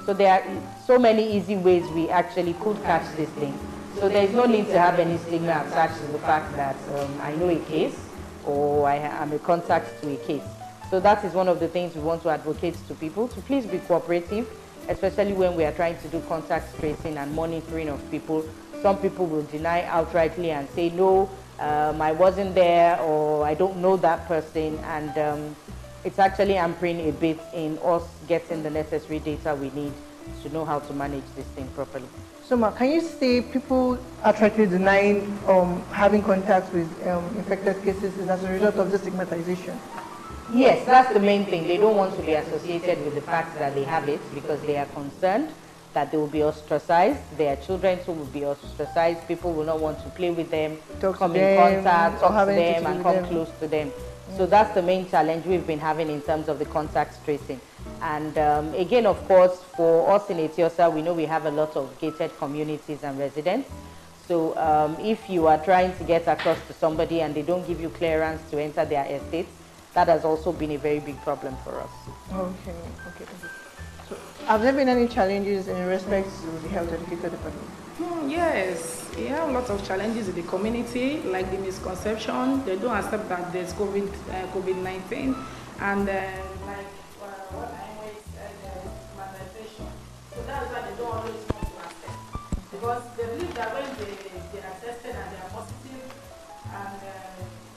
So there are so many easy ways we actually could catch this thing. So there is no need to have any stigma attached to the fact that I know a case or I am a contact to a case. So that is one of the things we want to advocate to people, to please be cooperative, especially when we are trying to do contact tracing and monitoring of people. Some people will deny outrightly and say, no, I wasn't there, or I don't know that person, and it's actually hampering a bit in us getting the necessary data we need to know how to manage this thing properly. So, Ma, can you say people are trying denying having contact with infected cases as a result of the stigmatization? Yes, that's the main thing. They don't want to be associated with the fact that they have it because they are concerned that they will be ostracized. Their children too will be ostracized. People will not want to play with them, come in contact, talk to them, and come close to them. So that's the main challenge we've been having in terms of the contact tracing. And again, of course, for us in Etiosa, we know we have a lot of gated communities and residents. So if you are trying to get across to somebody and they don't give you clearance to enter their estates, that has also been a very big problem for us. Okay. So have there been any challenges in respect to the health educator department? Yes, we have lots of challenges in the community, like the misconception. They don't accept that there's COVID-19, and like what I always said, stigmatization. So that's why they don't always want to accept, because they believe that when they are tested and they are positive, and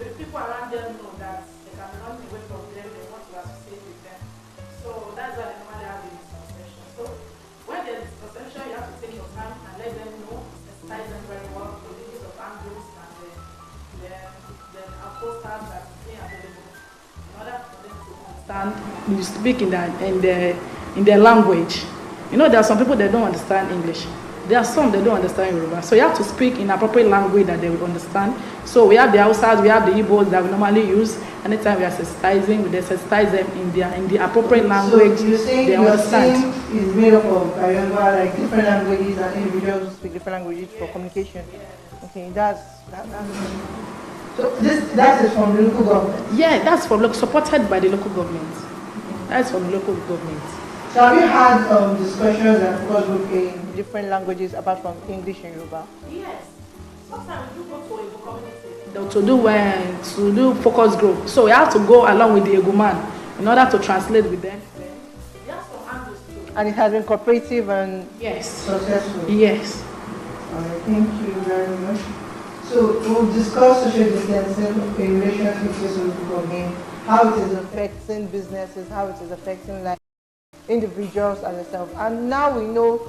the people around them know that they can run away from them, they want to associate with them. So that's why they normally have the misconception. So when there's misconception, you have to take your time and let them know, sensitize them very well to the use of hand groups and the posters that is being available in order for them to understand. You speak in their language. You know, there are some people that don't understand English. There are some that don't understand Yoruba. So you have to speak in appropriate language that they will understand. So we have the Hausas, we have the Igbos that we normally use. Anytime we are sensitizing, we sensitize them in the appropriate language. So you're saying your team is made up of like different languages and individuals who speak different languages for communication. Okay, that's so that is from the local government. Yeah, that's from supported by the local government. That's from the local government. So have you had discussions and focus group in different languages apart from English and Yoruba? Yes. Sometimes we do go to a community to do focus group. So we have to go along with the Eguman in order to translate with them. We have some angles too. And it has been cooperative and successful. Yes. Alright, thank you very much. So we'll discuss social distancing in relation to the local government, how it is affecting businesses, how it is affecting life. individuals and themselves. And now we know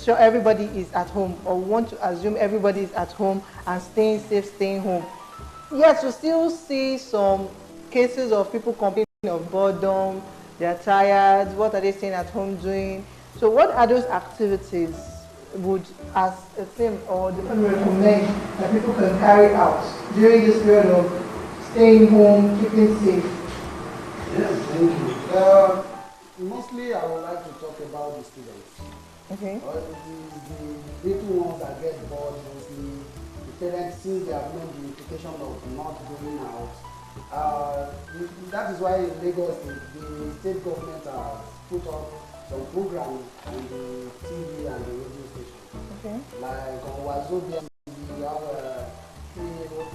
everybody is at home, or want to assume everybody is at home and staying safe, staying home. Yes, we still see some cases of people complaining of boredom, they're tired, what are they staying at home doing? So what are those activities would, as a team or the family, recommend that people can carry out during this period of staying home, keeping safe? Yes, thank you. Mostly I would like to talk about the students. Okay. The little ones that get bored mostly, the parents, since they have known the implication of not going out. That is why in Lagos, the state government has put up some programs on the TV and the radio station. Okay. Like on Wazobia, we have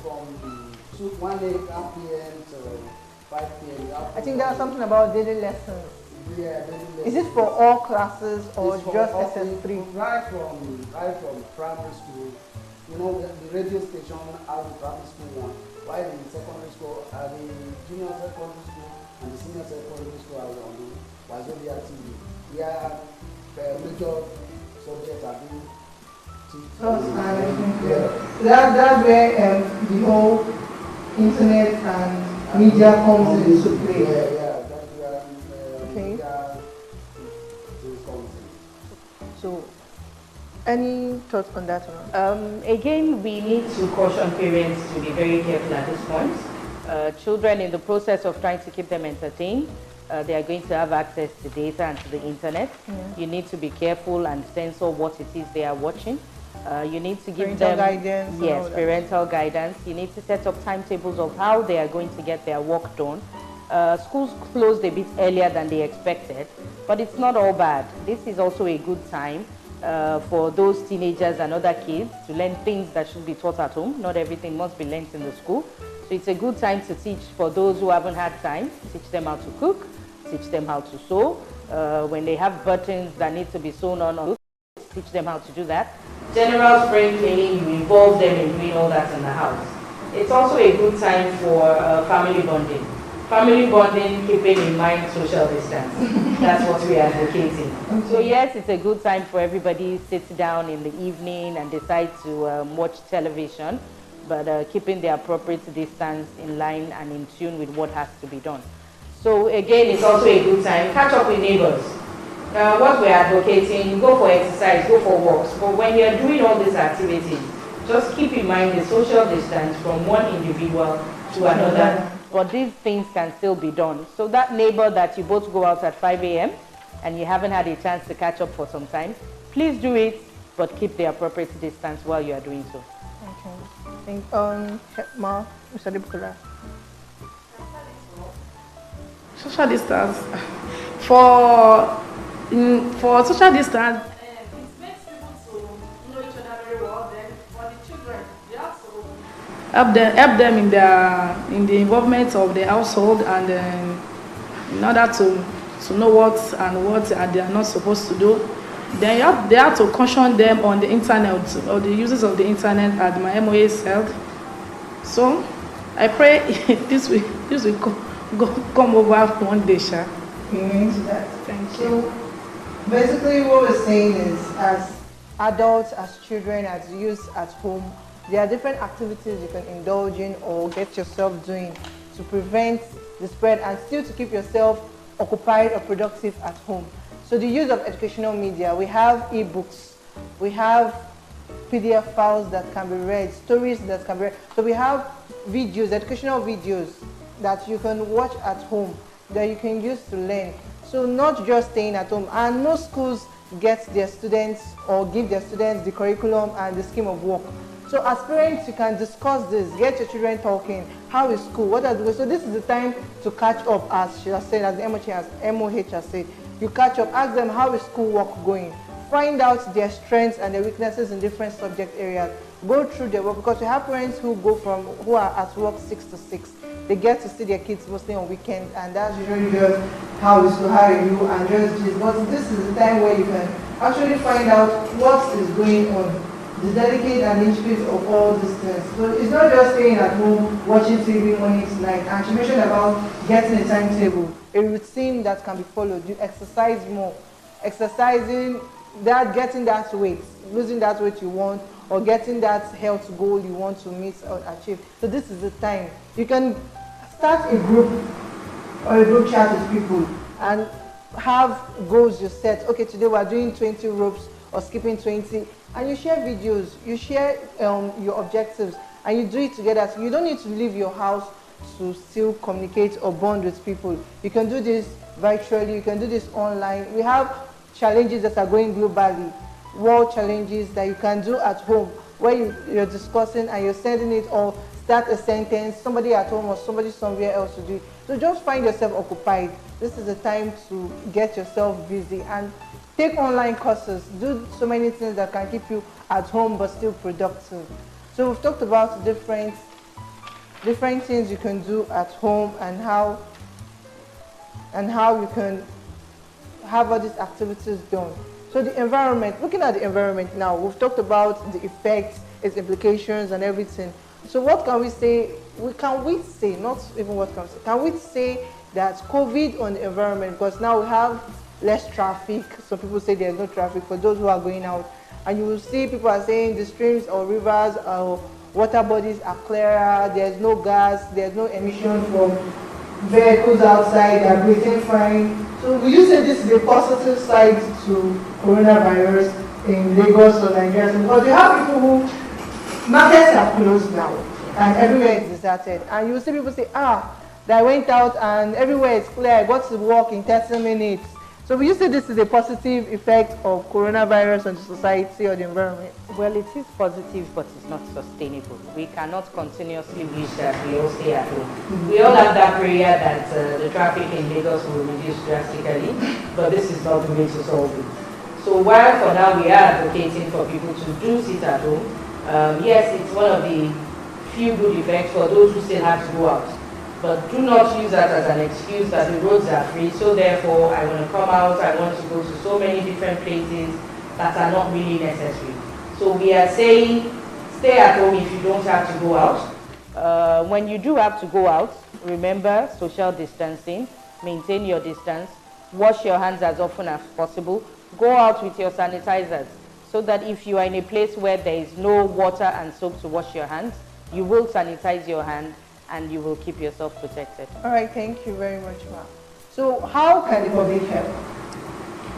from 1 p.m. to 5 p.m. I think there's something about daily lessons. Yeah, daily lessons. Is it for all classes or just SS3? Right from primary school. You know, the radio station has the primary school one, while in secondary school, the junior secondary school and the senior secondary school are on the Wazobia TV. Where major subjects are being taught. That's where the whole internet and media comes into play. Yeah, that's where media comes in. So, any thoughts on that one? Again, we need to caution parents to be very careful at this point. Children, in the process of trying to keep them entertained, they are going to have access to data and to the internet. You need to be careful and censor what it is they are watching. You need to give them guidance. Yes, parental guidance. You need to set up timetables of how they are going to get their work done. Schools closed a bit earlier than they expected, but it's not all bad. This is also a good time for those teenagers and other kids to learn things that should be taught at home. Not everything must be learned in the school. So it's a good time to teach for those who haven't had time. Teach them how to cook, teach them how to sew. When they have buttons that need to be sewn on, teach them how to do that. General spring cleaning, you involve them in doing all that in the house. It's also a good time for family bonding. Family bonding, keeping in mind social distance. That's what we are advocating. So yes, it's a good time for everybody to sit down in the evening and decide to watch television, but keeping the appropriate distance in line and in tune with what has to be done. So again, it's also a good time. Catch up with neighbors. What we're advocating, go for exercise, go for walks. But when you're doing all these activities, just keep in mind the social distance from one individual to another. But these things can still be done. So that neighbor that you both go out at 5 a.m. and you haven't had a chance to catch up for some time, please do it, but keep the appropriate distance while you are doing so. Okay. Ma, Mr. Dibukula. Social distance. For social distance, it makes people to know each other very well. Then for the children, they have to help them in the involvement of the household, and in order to know what they are not supposed to do. Then they have to caution them on the internet or the uses of the internet, as my MOA said. So I pray this will come over one day, Sha. Amen to that. Thank you. So basically what we're saying is, as adults, as children, as youth at home, there are different activities you can indulge in or get yourself doing to prevent the spread and still to keep yourself occupied or productive at home. So the use of educational media, we have e-books, we have PDF files that can be read, stories that can be read. So we have videos, educational videos that you can watch at home, that you can use to learn. So not just staying at home. And most schools get their students or give their students the curriculum and the scheme of work. So as parents, you can discuss this, get your children talking. How is school? What are the, so this is the time to catch up, as she has said, as the MOH has said. You catch up, ask them how is school work going. Find out their strengths and their weaknesses in different subject areas. Go through their work, because we have parents who are at work 6 to 6. They get to see their kids mostly on weekends, and that's usually just how is school, how are you, and just but this is the time where you can actually find out what is going on. the delicate and intricate of all these things. So it's not just staying at home, watching TV morning to night. And she mentioned about getting a timetable, a routine that can be followed. You exercise more. Exercising, that getting that weight, losing that weight you want, or getting that health goal you want to meet or achieve. So this is the time. You can start a group or a group chat with people and have goals you set. Okay, today we're doing 20 ropes or skipping 20, and you share videos, you share your objectives, and you do it together. So you don't need to leave your house to still communicate or bond with people. You can do this virtually, you can do this online. We have challenges that are going globally, world challenges that you can do at home, where you're discussing and you're sending it, or start a sentence, somebody at home or somebody somewhere else to do it. So just find yourself occupied. This is the time to get yourself busy and take online courses. Do so many things that can keep you at home but still productive. So we've talked about different things you can do at home and how you can have all these activities done. So the environment, looking at the environment now, we've talked about the effects, its implications and everything. So what can we say? Can we say that COVID on the environment, because now we have less traffic. Some people say there's no traffic for those who are going out. And you will see people are saying the streams or rivers or water bodies are clearer, there's no gas, there's no emission from vehicles outside, they're breathing fine. So will you say this is a positive side to coronavirus in Lagos or Nigeria? Because you have people who, markets are closed now and everywhere is deserted. And you will see people say, I went out and everywhere is clear, I got to work in 30 minutes. So will you say this is a positive effect of coronavirus on the society or the environment? Well, it is positive, but it's not sustainable. We cannot continuously wish that we all stay at home. We all have that prayer that the traffic in Lagos will reduce drastically, but this is not the way to solve it. So while for now we are advocating for people to do sit at home, yes, it's one of the few good effects for those who still have to go out. But do not use that as an excuse that the roads are free, so therefore I want to come out, I want to go to so many different places that are not really necessary. So we are saying stay at home if you don't have to go out. When you do have to go out, remember social distancing, maintain your distance, wash your hands as often as possible, go out with your sanitizers so that if you are in a place where there is no water and soap to wash your hands, you will sanitize your hands and you will keep yourself protected. All right, thank you very much, ma'am. So how can the public help?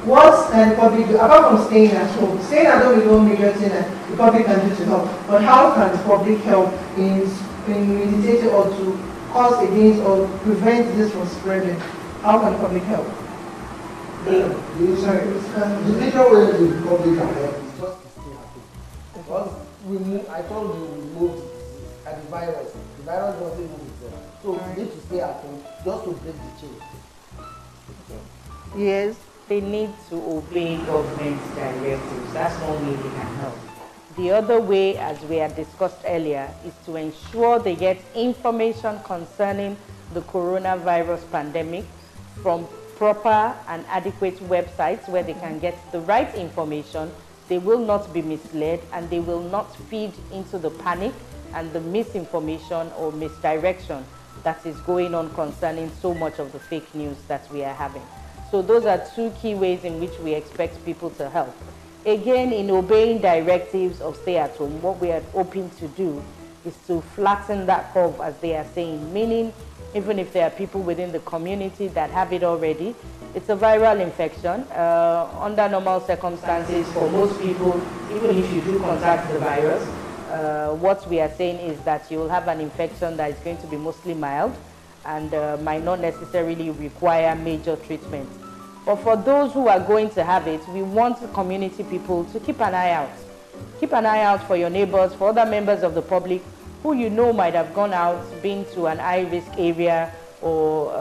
What can the public do, apart from staying at home? Staying at home is one major thing that the public can do to help, but how can the public help in militating or to cause against or prevent this from spreading? How can the public help? The major way the public can help is just to stay at home. Because I told you we moved at the virus. The virus doesn't move itself. So we need to stay at home just to break the chain. Yes, they need to obey government directives. That's one way they can help. The other way, as we had discussed earlier, is to ensure they get information concerning the coronavirus pandemic from proper and adequate websites where they can get the right information. They will not be misled and they will not feed into the panic and the misinformation or misdirection that is going on concerning so much of the fake news that we are having. So those are two key ways in which we expect people to help. Again, in obeying directives of stay at home, what we are hoping to do is to flatten that curve, as they are saying, meaning even if there are people within the community that have it already, it's a viral infection. Under normal circumstances, for most people, even if you do contact the virus, what we are saying is that you will have an infection that is going to be mostly mild and might not necessarily require major treatment. But for those who are going to have it, we want community people to keep an eye out. Keep an eye out for your neighbors, for other members of the public who you know might have gone out, been to an high-risk area, or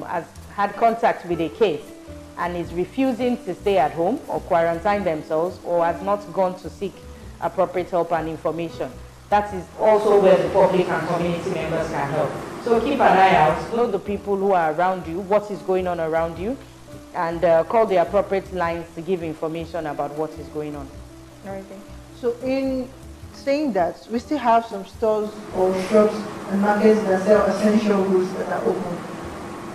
has had contact with a case and is refusing to stay at home or quarantine themselves, or has not gone to seek appropriate help and information. That is also where the public and community members can help. So keep an eye out, know the people who are around you, what is going on around you, and call the appropriate lines to give information about what is going on. All right. So in saying that, we still have some stores or shops and markets that sell essential goods that are open.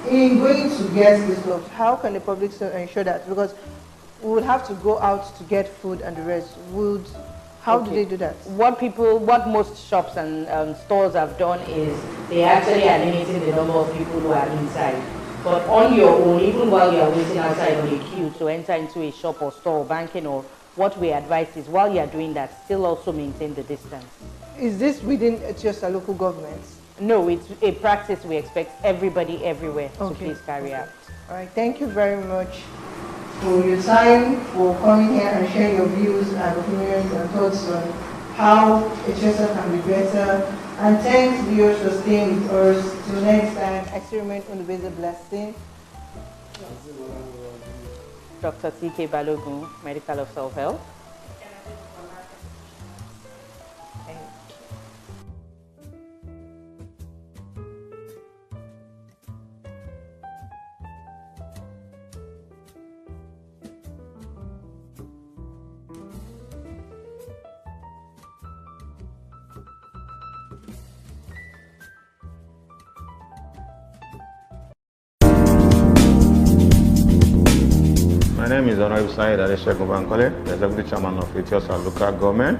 In going to get these gloves, how can the public ensure that? Because we would have to go out to get food and the rest. How do they do that? What most shops and stores have done is they actually are limiting the number of people who are inside. But on your own, even while you are waiting outside on a queue to enter into a shop or store or banking, or what we advise is while you are doing that, still also maintain the distance. Is this within just a local government? No, it's a practice we expect everybody everywhere to please carry out. All right, thank you very much for your time, for coming here and sharing your views and opinions and thoughts on how HSL can be better. And thanks viewers for staying with us. Till next time, I still remain on the basic blessing. Dr. T.K. Balogun, Medical of Self-Health. My name is Honorable Said Adeshegun Bankole, the Executive Chairman of Etiosa Local Government.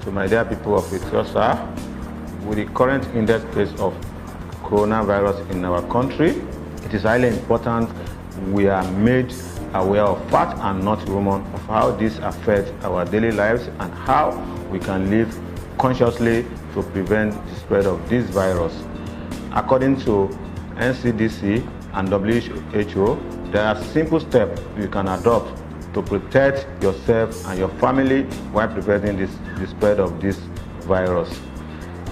To my dear people of Etiosa, with the current index case of coronavirus in our country, it is highly important we are made aware of fact and not rumor of how this affects our daily lives and how we can live consciously to prevent the spread of this virus. According to NCDC and WHO, there are simple steps you can adopt to protect yourself and your family while preventing the spread of this virus.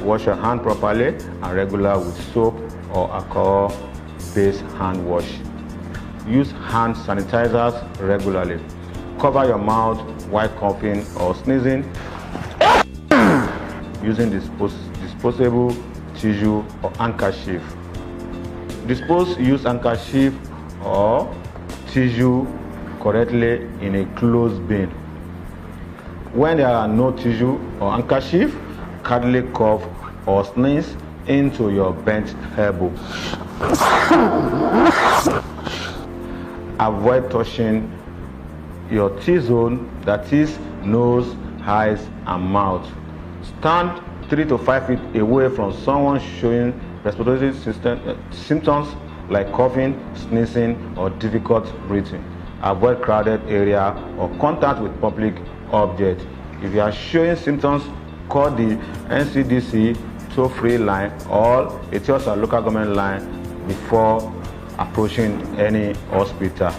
Wash your hand properly and regular with soap or alcohol-based hand wash. Use hand sanitizers regularly. Cover your mouth while coughing or sneezing using disposable tissue or handkerchief. Dispose used handkerchief or tissue correctly in a closed bin. When there are no tissue or handkerchief, kindly cough or sneeze into your bent elbow. Avoid touching your T-zone, that is nose, eyes and mouth. Stand 3 to 5 feet away from someone showing respiratory symptoms like coughing, sneezing, or difficult breathing. Avoid crowded area or contact with public objects. If you are showing symptoms, call the NCDC toll-free line or Etiosa local government line before approaching any hospital.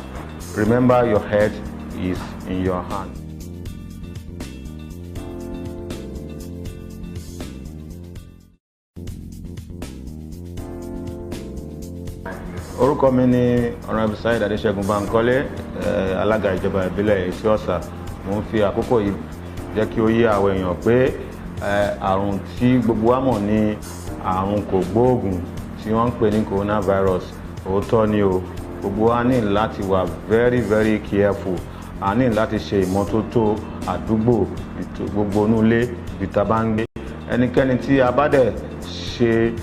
Remember, your head is in your hand. Orúkọ mi ni Honorable Said Adeshegun Bankole, alága ìjọba ìbílẹ̀ Etiosa. Mo ń fi àkókò yìí jẹ́ kí ó yé àwọn èèyàn pé àrùn tí gbogbo wa mọ̀ ní àrùn kògbóògùn tí wọ́n ń pè ní coronavirus. Òótọ́ ni o, gbogbo wa ní láti wà very careful. A ní láti ṣe ìmọ́tótó àdúgbò gbogbo inú ilé ibi tá bá ń gbé. Ẹnikẹ́ni tí a bá dẹ̀ ṣe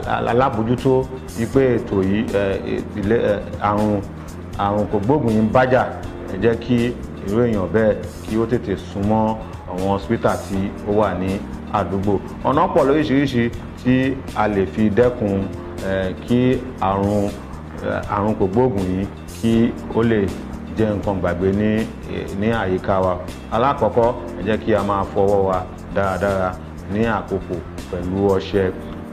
alábòjútó wípé ètò yìí àrùn kògbóògùn yìí ń bájà, ẹ jẹ́ kí irú èèyàn bẹ́ẹ̀ kí ó tètè súnmọ́ àwọn hospital tí ó wà ní àdúgbò. Ọ̀nà pọ̀ lóríṣiríṣi tí a lè fi dẹ́kun kí àrùn kògbóògùn yìí kí ó lè jẹ́ nǹkan gbàgbé ní àyíká wa. Alákọ̀ọ́kọ́, ẹ jẹ́ kí a máa fọwọ́ wa dáradára ní àkókò pẹ̀lú ọṣẹ.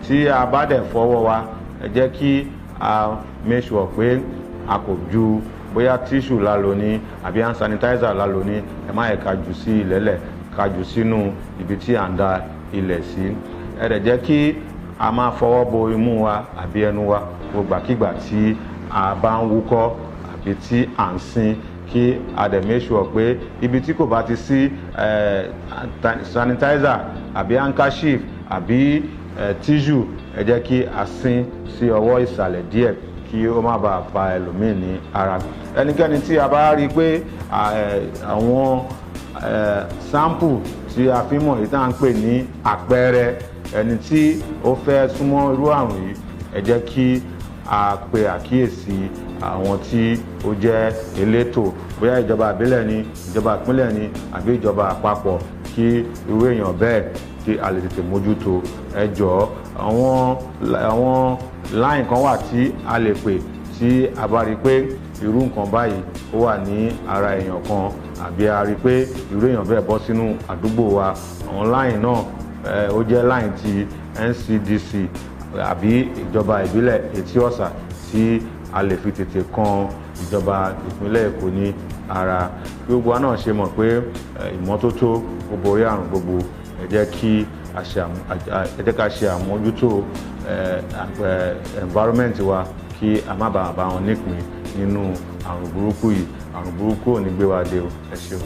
Tí a bá dẹ̀ fọwọ́ wa, ẹ jẹ́ kí a make sure pé a kò ju bóyá tissue la lò ní àbí hand sanitizer la lò ní. Ẹ má yẹ ká jù sí ilẹ̀lẹ̀, ká jù sínú ibi tí à ń da ilẹ̀ sí. Ẹ dẹ̀ jẹ́ kí a máa fọwọ́ bo imú wa àbí ẹnu wa gbogbogbàkígbà tí a bá ń wúkọ́ àbí tí à ń sín, kí a dẹ̀ make sure pé ibi tí kò bá ti sí sanitizer àbí handkerchief àbí tissue, ẹ jẹ́ kí a sín sí ọwọ́ ìsàlẹ̀ díẹ̀ kí ó má bàa pa ẹlòmíì ní ara. Ẹnikẹ́ni tí a bá rí pé àwọn sample tí a fi mọ̀ èyí tá à ń pè ní àpẹẹrẹ ẹni tí ó fẹ́ súnmọ́ irú àrùn yìí, ẹ jẹ́ kí a pe àkíyèsí àwọn tí ó jẹ́ elétò, bóyá ìjọba ìbílẹ̀ ni, ìjọba ìpínlẹ̀ ni àbí ìjọba àpapọ̀, kí irú èèyàn bẹ́ẹ̀ kí a lè tètè mójútó. Ẹ jọ̀ọ́, àwọn line kan wà tí a lè pè tí a bá rí pé irú nǹkan báyìí ó wà ní ara èèyàn kan, àbí a rí pé irú èèyàn bẹ́ẹ̀ bọ́ sínú àdúgbò wa. Àwọn line náà ó jẹ́ line ti NCDC àbí ìjọba ìbílẹ̀ Etí Ọ̀sà tí a lè fi tètè kan ìjọba ìpínlẹ̀ Èkó ní ara. Gbogbo wa náà ṣe mọ̀ pé ìmọ́tótó ó borí àrùn gbogbo. Ẹ jẹ́ ká ṣe àmójútó environment wa kí a má bàa bá wọn nípìn nínú àrùn burúkú yìí. Àrùn burúkú ò ní gbé wa dé o. Ẹ ṣeun.